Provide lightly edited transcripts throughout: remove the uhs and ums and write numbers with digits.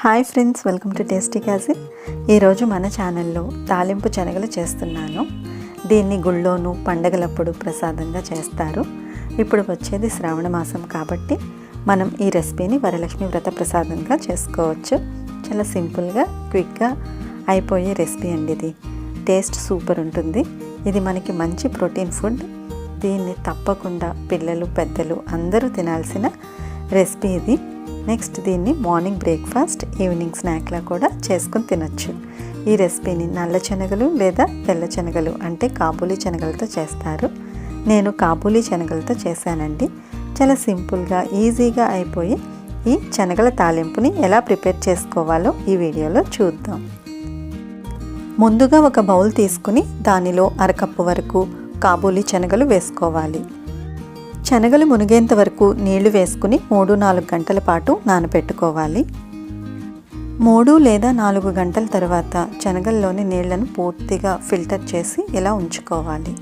Hi friends, welcome to tasty cuisine. ఈరోజు మన ఛానల్లో తాలింపు శనగలు చేస్తున్నాను. దీన్ని గుళ్ళోను పండగలప్పుడు ప్రసాదంగా చేస్తారు. ఇప్పుడు వచ్చేది శ్రావణ మాసం కాబట్టి మనం ఈ రెసిపీని వరలక్ష్మి వ్రత ప్రసాదంగా చేసుకోవచ్చు. చాలా సింపుల్గా క్విక్గా అయిపోయే రెసిపీ అండి. ఇది టేస్ట్ సూపర్ ఉంటుంది. ఇది మనకి మంచి ప్రోటీన్ ఫుడ్. దీన్ని తప్పకుండా పిల్లలు పెద్దలు అందరూ తినాల్సిన రెసిపీ ఇది. నెక్స్ట్ దీన్ని మార్నింగ్ బ్రేక్ఫాస్ట్, ఈవినింగ్ స్నాక్లా కూడా చేసుకొని తినొచ్చు. ఈ రెసిపీని నల్ల శనగలు లేదా తెల్ల శనగలు అంటే కాబూలీ శనగలతో చేస్తారు. నేను కాబూలీ శనగలతో చేశానండి. చాలా సింపుల్గా ఈజీగా అయిపోయి ఈ శనగల తాలింపుని ఎలా ప్రిపేర్ చేసుకోవాలో ఈ వీడియోలో చూద్దాం. ముందుగా ఒక బౌల్ తీసుకుని దానిలో అరకప్పు వరకు కాబూలీ శనగలు వేసుకోవాలి. శనగలు మునిగేంత వరకు నీళ్లు వేసుకుని 3-4 గంటల పాటు నానబెట్టుకోవాలి. 3 లేదా 4 గంటల తర్వాత శనగల్లోని నీళ్లను పూర్తిగా ఫిల్టర్ చేసి ఇలా ఉంచుకోవాలి.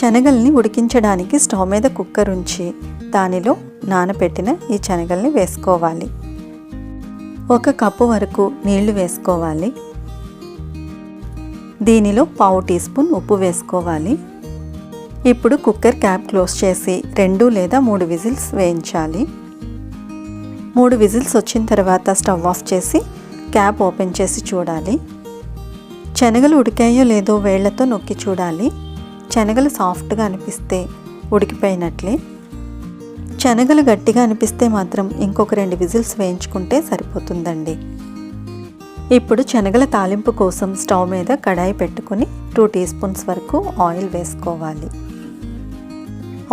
శనగల్ని ఉడికించడానికి స్టవ్ మీద కుక్కర్ ఉంచి దానిలో నానబెట్టిన ఈ శనగల్ని వేసుకోవాలి. 1 కప్పు వరకు నీళ్లు వేసుకోవాలి. దీనిలో 1/2 టీ స్పూన్ ఉప్పు వేసుకోవాలి. ఇప్పుడు కుక్కర్ క్యాప్ క్లోజ్ చేసి 2 లేదా 3 విజిల్స్ వేయించాలి. 3 విజిల్స్ వచ్చిన తర్వాత స్టవ్ ఆఫ్ చేసి క్యాప్ ఓపెన్ చేసి చూడాలి. శనగలు ఉడికాయో లేదో వేళ్లతో నొక్కి చూడాలి. శనగలు సాఫ్ట్గా అనిపిస్తే ఉడికిపోయినట్లే. శనగలు గట్టిగా అనిపిస్తే మాత్రం ఇంకొక 2 విజిల్స్ వేయించుకుంటే సరిపోతుందండి. ఇప్పుడు శనగల తాలింపు కోసం స్టవ్ మీద కడాయి పెట్టుకుని 2 టీ స్పూన్స్ వరకు ఆయిల్ వేసుకోవాలి.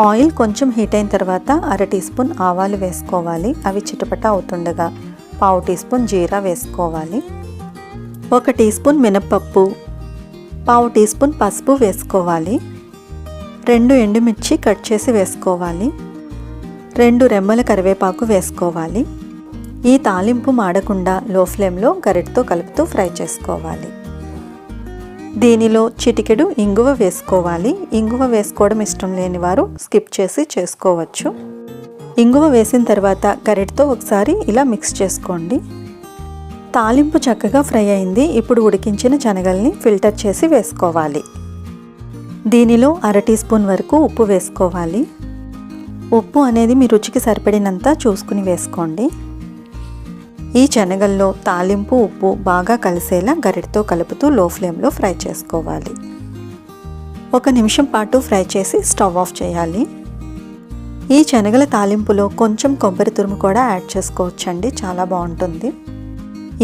ఆయిల్ కొంచెం హీట్ అయిన తర్వాత 1/2 టీ స్పూన్ ఆవాలు వేసుకోవాలి. అవి చిటపట అవుతుండగా 1/2 టీ స్పూన్ జీరా వేసుకోవాలి. 1 టీ స్పూన్ మినప్పప్పు, 1/2 టీ స్పూన్ పసుపు వేసుకోవాలి. 2 ఎండుమిర్చి కట్ చేసి వేసుకోవాలి. 2 రెమ్మల కరివేపాకు వేసుకోవాలి. ఈ తాలింపు మాడకుండా లో ఫ్లేమ్లో గరిటతో కలుపుతూ ఫ్రై చేసుకోవాలి. దీనిలో చిటికెడు ఇంగువ వేసుకోవాలి. ఇంగువ వేసుకోవడం ఇష్టం లేని వారు స్కిప్ చేసి చేసుకోవచ్చు. ఇంగువ వేసిన తర్వాత గరిటతో ఒకసారి ఇలా మిక్స్ చేసుకోండి. తాలింపు చక్కగా ఫ్రై అయింది. ఇప్పుడు ఉడికించిన శనగల్ని ఫిల్టర్ చేసి వేసుకోవాలి. దీనిలో 1/2 టీ స్పూన్ వరకు ఉప్పు వేసుకోవాలి. ఉప్పు అనేది మీ రుచికి సరిపడినంత చూసుకుని వేసుకోండి. ఈ శనగల్లో తాలింపు ఉప్పు బాగా కలిసేలా గరిటతో కలుపుతూ లో ఫ్లేమ్లో ఫ్రై చేసుకోవాలి. 1 నిమిషం పాటు ఫ్రై చేసి స్టవ్ ఆఫ్ చేయాలి. ఈ శనగల తాలింపులో కొంచెం కొబ్బరి తురుము కూడా యాడ్ చేసుకోవచ్చండి. చాలా బాగుంటుంది.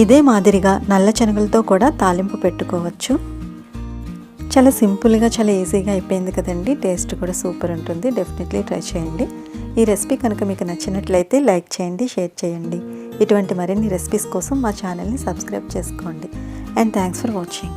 ఇదే మాదిరిగా నల్ల శనగలతో కూడా తాలింపు పెట్టుకోవచ్చు. చాలా సింపుల్గా చాలా ఈజీగా అయిపోయింది కదండి. టేస్ట్ కూడా సూపర్ ఉంటుంది. డెఫినెట్లీ ట్రై చేయండి. ఈ రెసిపీ కనుక మీకు నచ్చినట్లయితే లైక్ చేయండి, షేర్ చేయండి. ఇటువంటి మరిన్ని రెసిపీస్ కోసం మా ఛానల్ని సబ్స్క్రైబ్ చేసుకోండి. And thanks for watching.